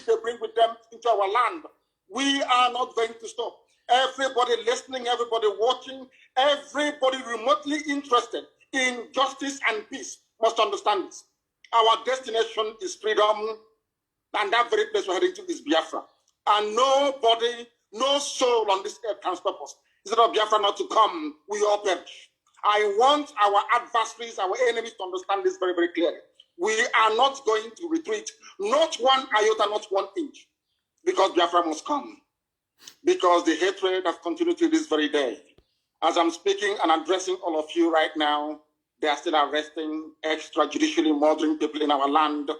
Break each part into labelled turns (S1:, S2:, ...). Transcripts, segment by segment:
S1: they bring with them into our land. We are not going to stop. Everybody listening, everybody watching, everybody remotely interested in justice and peace must understand this. Our destination is freedom, and that very place we're heading to is Biafra. And nobody, no soul on this earth can stop us. Instead of Biafra not to come, we all perish. I want our adversaries, our enemies to understand this very, very clearly. We are not going to retreat, not one iota, not 1 inch, because Biafra must come. Because the hatred has continued to this very day. As I'm speaking and addressing all of you right now, they are still arresting, extrajudicially murdering people in our land,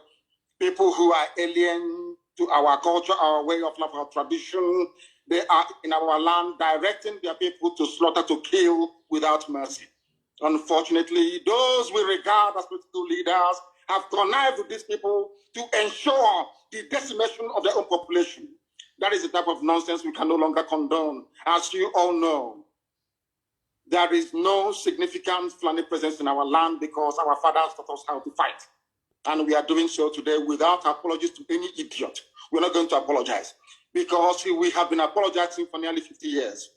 S1: people who are alien to our culture, our way of life, our tradition. They are in our land directing their people to slaughter, to kill without mercy. Unfortunately, those we regard as political leaders have connived with these people to ensure the decimation of their own population. That is the type of nonsense we can no longer condone. As you all know, there is no significant Fulani presence in our land because our fathers taught us how to fight. And we are doing so today without apologies to any idiot. We're not going to apologize because we have been apologizing for nearly 50 years.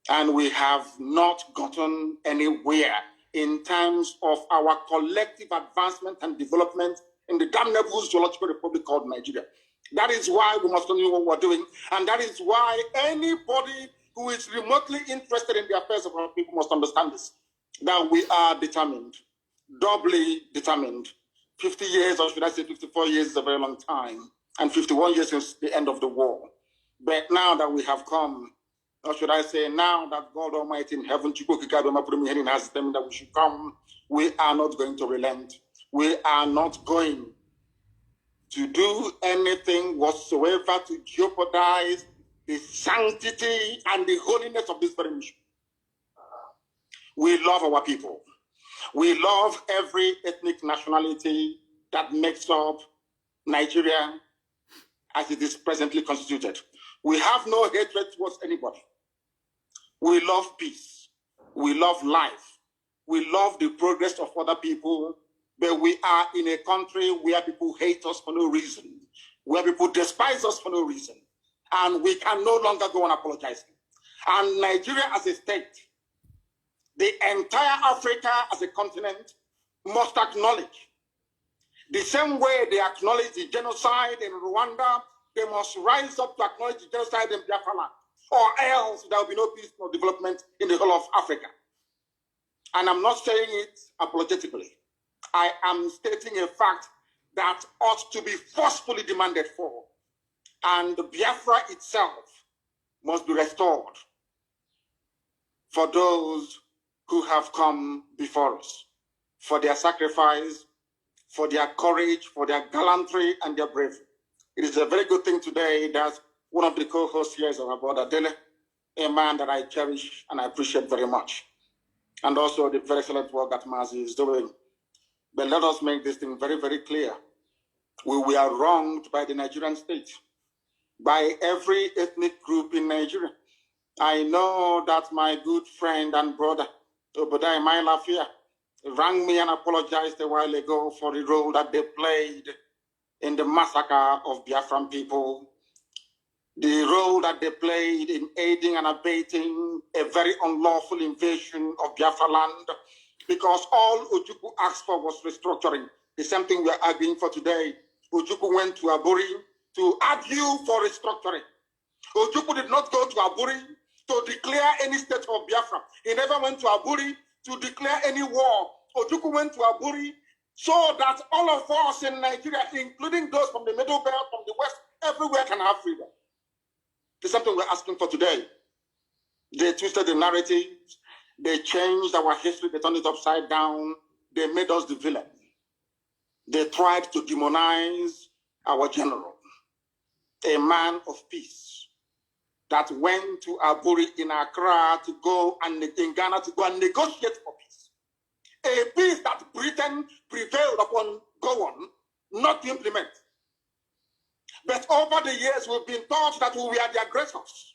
S1: And we have not gotten anywhere in terms of our collective advancement and development in the damnable zoological republic called Nigeria. That is why we must know what we're doing. And that is why anybody who is remotely interested in the affairs of our people must understand this, that we are determined, doubly determined. 50 years, or should I say 54 years, is a very long time. And 51 years since the end of the war. But now that we have come, or should I say now that God Almighty in heaven, has determined that we should come, we are not going to relent. We are not going to do anything whatsoever to jeopardize the sanctity and the holiness of this very mission. We love our people. We love every ethnic nationality that makes up Nigeria as it is presently constituted. We have no hatred towards anybody. We love peace. We love life. We love the progress of other people. But we are in a country where people hate us for no reason, where people despise us for no reason. And we can no longer go on apologizing. And Nigeria as a state, the entire Africa as a continent must acknowledge. The same way they acknowledge the genocide in Rwanda, they must rise up to acknowledge the genocide in Biafra land, or else there will be no peace nor development in the whole of Africa. And I'm not saying it apologetically. I am stating a fact that ought to be forcefully demanded for. And Biafra itself must be restored for those who have come before us, for their sacrifice, for their courage, for their gallantry and their bravery. It is a very good thing today that one of the co-hosts here is our brother Dele, a man that I cherish and I appreciate very much. And also the very excellent work that Mazi is doing. But let us make this thing very, very clear. We were wronged by the Nigerian state, by every ethnic group in Nigeria. I know that my good friend and brother, Obadiah Mailafia, rang me and apologized a while ago for the role that they played in the massacre of Biafran people, the role that they played in aiding and abating a very unlawful invasion of Biafra land, because all Ojukwu asked for was restructuring. The same thing we are arguing for today. Ojukwu went to Aburi to argue for restructuring. Ojukwu did not go to Aburi to declare any state of Biafra. He never went to Aburi to declare any war. Ojukwu went to Aburi so that all of us in Nigeria, including those from the Middle Belt, from the West, everywhere can have freedom. It's something we're asking for today. They twisted the narratives. They changed our history. They turned it upside down. They made us the villain. They tried to demonize our general, a man of peace, that went to Aburi in Accra to go and in Ghana to go and negotiate for peace. A peace that Britain prevailed upon go on, not to implement. But over the years, we've been taught that we are the aggressors.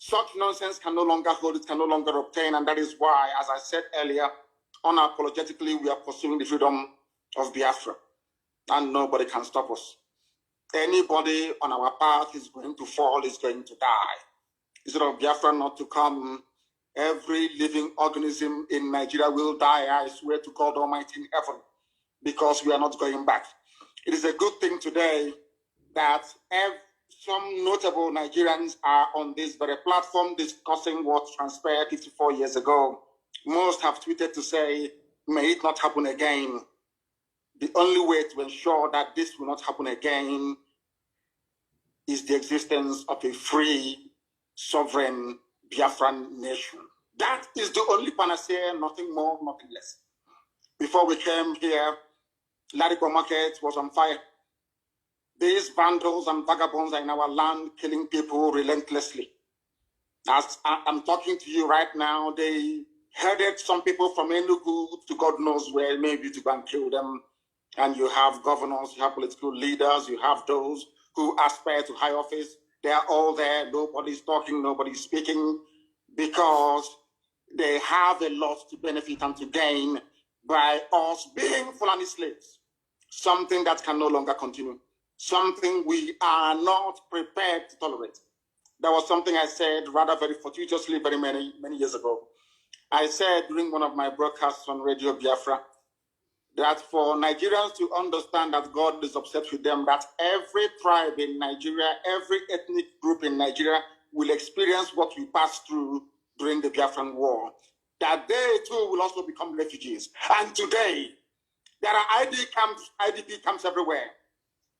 S1: Such nonsense can no longer hold, it can no longer obtain, and that is why, as I said earlier, unapologetically, we are pursuing the freedom of Biafra. and nobody can stop us. Anybody on our path is going to fall, is going to die. Instead of Biafra not to come, every living organism in Nigeria will die, I swear to God Almighty in heaven, because we are not going back. It is a good thing today that some notable Nigerians are on this very platform discussing what transpired 54 years ago. Most have tweeted to say, may it not happen again. The only way to ensure that this will not happen again is the existence of a free, sovereign Biafran nation. That is the only panacea, nothing more, nothing less. Before we came here, Ladipo Market was on fire. These vandals and vagabonds are in our land killing people relentlessly. As I'm talking to you right now, they headed some people from Enugu to God knows where, maybe to go and kill them. And you have governors, you have political leaders, you have those who aspire to high office. They are all there. Nobody's talking, nobody's speaking, because they have a lot to benefit and to gain by us being Fulani slaves. Something that can no longer continue. Something we are not prepared to tolerate. That was something I said rather very fortuitously many years ago. I said during one of my broadcasts on Radio Biafra that for Nigerians to understand that God is upset with them, that every tribe in Nigeria, every ethnic group in Nigeria will experience what we passed through during the Biafran War, that they too will also become refugees. And today, there are IDP camps everywhere.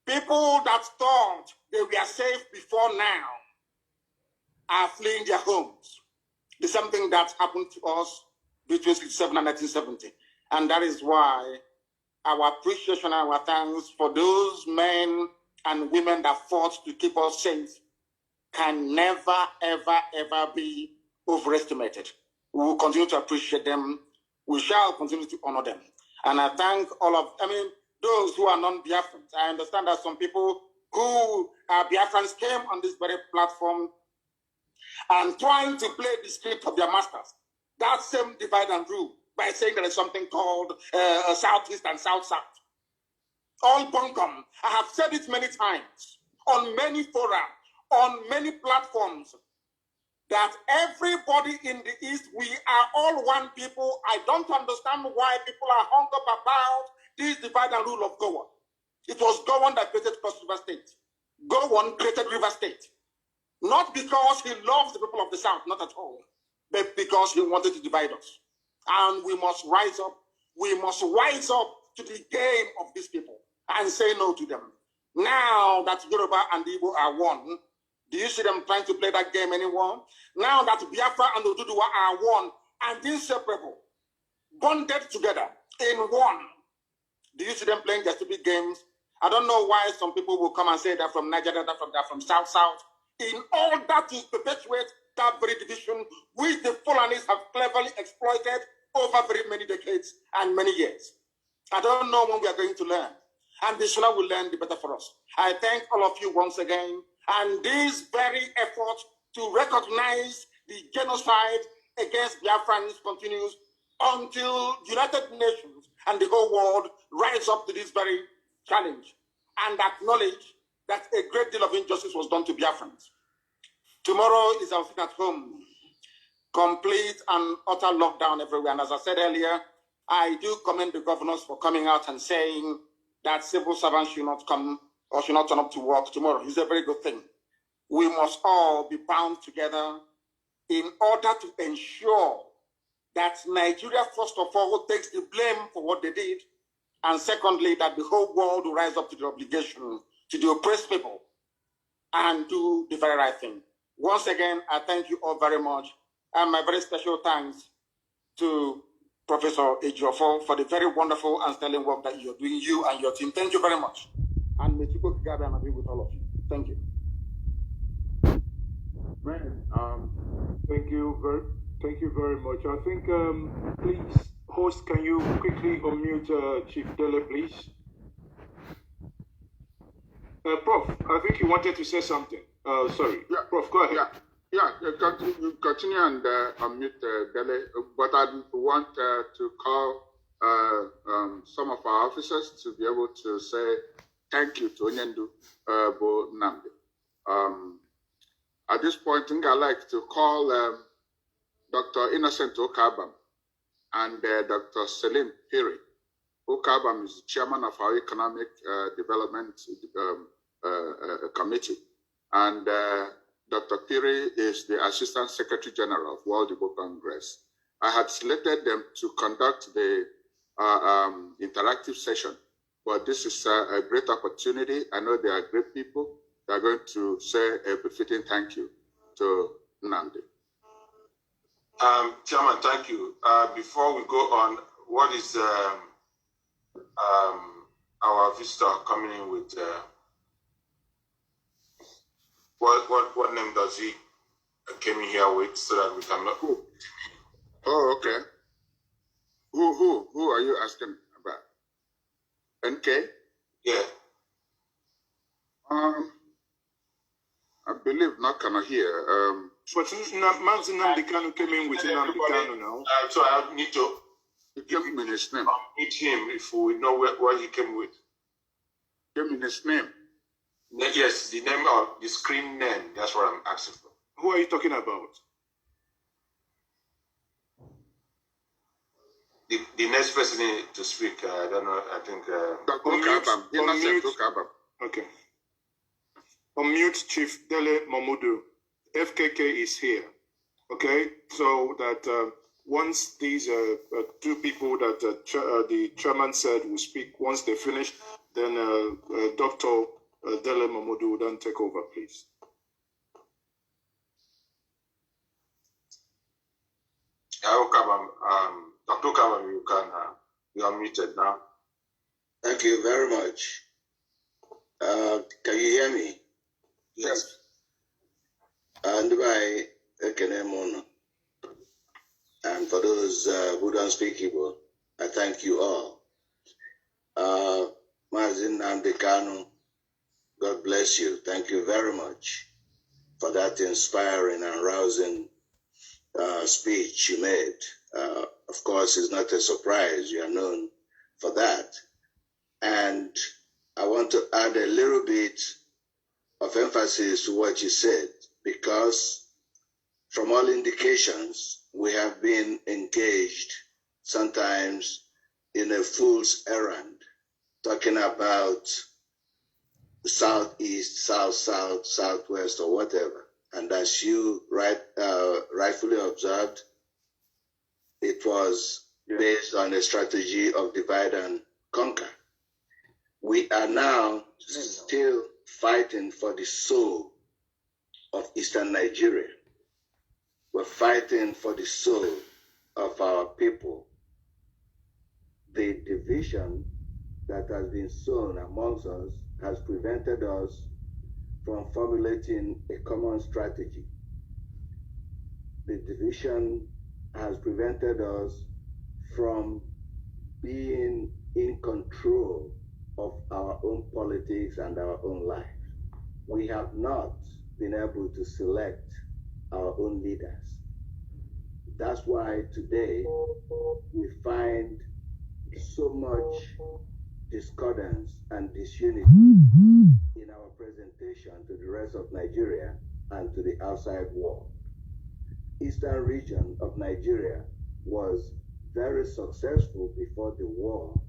S1: People that thought they were safe before now are fleeing their homes. The same thing that happened to us between 1967 and 1970. And that is why our appreciation and our thanks for those men and women that fought to keep us safe can never, ever, ever be overestimated. We will continue to appreciate them. We shall continue to honor them. And I thank all of, those who are non-Biafrans. I understand that some people who are Biafrans came on this very platform and trying to play the script of their masters. That same divide and rule by saying there is something called Southeast and South-South. All bunkum. I have said it many times on many fora, on many platforms, that everybody in the East, we are all one people. I don't understand why people are hung up about this divide and rule of Gowon. It was Gowon that created Cross River State. Gowon created River State. Not because he loves the people of the South, not at all, but because he wanted to divide us. And we must rise up. We must rise up to the game of these people and say no to them. Now that Yoruba and Igbo are one, do you see them trying to play that game anymore? Now that Biafra and Oduduwa are one and inseparable, bonded together in one, do you see them playing their stupid games? I don't know why some people will come and say they're from Nigeria, they're from South-South, in order to perpetuate that very division which the Fulanis have cleverly exploited over very many decades and many years. I don't know when we are going to learn. And the sooner we learn, the better for us. I thank all of you once again. And this very effort to recognize the genocide against Biafrans continues until United Nations and the whole world rise up to this very challenge and acknowledge that a great deal of injustice was done to Biafrans. Tomorrow is our sit at home. Complete and utter lockdown everywhere. And as I said earlier, I do commend the governors for coming out and saying that civil servants should not come or should not turn up to work tomorrow. It's a very good thing. We must all be bound together in order to ensure that Nigeria, first of all, takes the blame for what they did, and secondly, that the whole world will rise up to the obligation to the oppressed people and do the very right thing. Once again, I thank you all very much, and my very special thanks to Professor Ejiofor for the very wonderful and sterling work that you're doing, you and your team. Thank you very much. And may Chukwu Kigabe and be with all of you. Thank you.
S2: Man, thank you very much. I think, please, host, can you quickly unmute Chief Dele, please? Prof, I think you wanted to say something. Sorry.
S3: Yeah.
S2: Prof, go ahead.
S3: Yeah, you continue and unmute Dele, but I want to call
S1: some of our officers to be able to say thank you to Onyendu Bo Nnamdi. At this point, I think I'd like to call Dr. Innocent Okabam and Dr. Selim Piri. Okabam is the chairman of our Economic Development Committee, and Dr. Piri is the Assistant Secretary General of World IGBO Congress. I had selected them to conduct the interactive session, but this is a great opportunity. I know they are great people. They are going to say a befitting thank you to Nnamdi.
S3: Chairman, thank you. Before we go on, what is our visitor coming in with? What name does he came in here with, so that we can look?
S1: Oh, okay. Who are you asking about? NK?
S3: Yeah.
S1: I believe not gonna hear.
S2: But Mazi Nnamdi Kanu came in with Nnamdi Kanu now.
S3: So I need to
S1: give me his name.
S3: meet him if we know what he came with.
S1: Give me his name.
S3: Yes, the name of the screen name. That's what I'm asking for.
S2: Who are you talking about?
S3: The next person to speak, I don't know. I think.
S2: Okay. Unmute Chief Dele Mamudu. FKK is here. Okay, so that once these two people that the chairman said will speak, once they finish, then Dr. Dele Mamudu will then take over, please.
S3: Dr. Kabam, you are muted now.
S4: Thank you very much. Can you hear me?
S3: Yes.
S4: And by Ekenemono. And for those who don't speak Igbo, I thank you all. Mazi Nnamdi Kanu, God bless you. Thank you very much for that inspiring and rousing speech you made. Of course, it's not a surprise. You are known for that. And I want to add a little bit of emphasis to what you said, because from all indications, we have been engaged sometimes in a fool's errand, talking about southeast, south, southwest, or whatever. And as you rightfully observed, it was based on a strategy of divide and conquer. We are now still fighting for the soul of Eastern Nigeria. We're fighting for the soul of our people. The division that has been sown amongst us has prevented us from formulating a common strategy. The division has prevented us from being in control of our own politics and our own lives. We have not been able to select our own leaders. That's why today we find so much discordance and disunity in our presentation to the rest of Nigeria and to the outside world. Eastern region of Nigeria was very successful before the war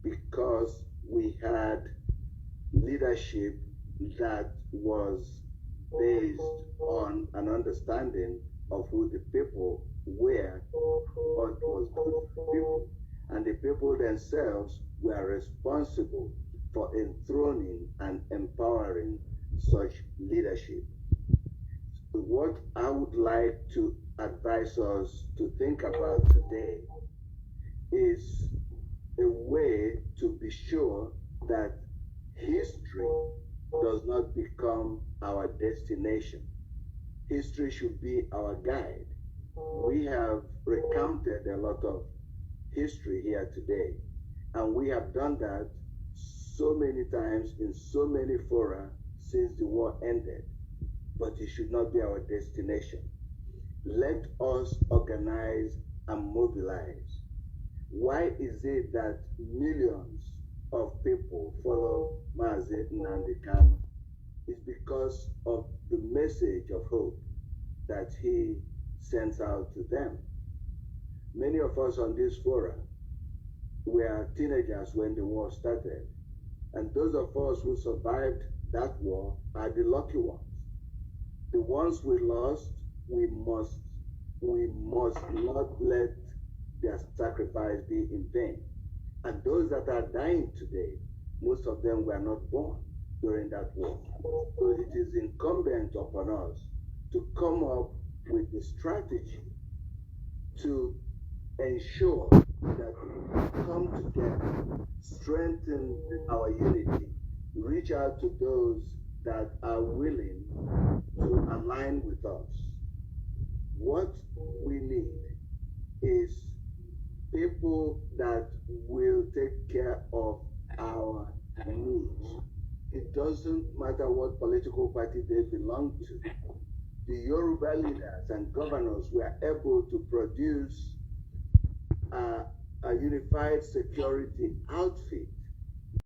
S4: because we had leadership that was based on an understanding of who the people were, what was good for people, and the people themselves were responsible for enthroning and empowering such leadership. What I would like to advise us to think about today is a way to be sure that history does not become our destination. History should be our guide. We have recounted a lot of history here today, and we have done that so many times in so many fora since the war ended, but it should not be our destination. Let us organize and mobilize. Why is it that millions of people follow Mazi Nnamdi Kanu? It's because of the message of hope that he sends out to them. Many of us on this forum were teenagers when the war started, and those of us who survived that war are the lucky ones. The ones we lost, we must not let their sacrifice be in vain. And those that are dying today, most of them were not born during that war. So it is incumbent upon us to come up with the strategy to ensure that we come together, strengthen our unity, reach out to those that are willing to align with us. What we need is people that will take care of our needs. It doesn't matter what political party they belong to. The Yoruba leaders and governors were able to produce a unified security outfit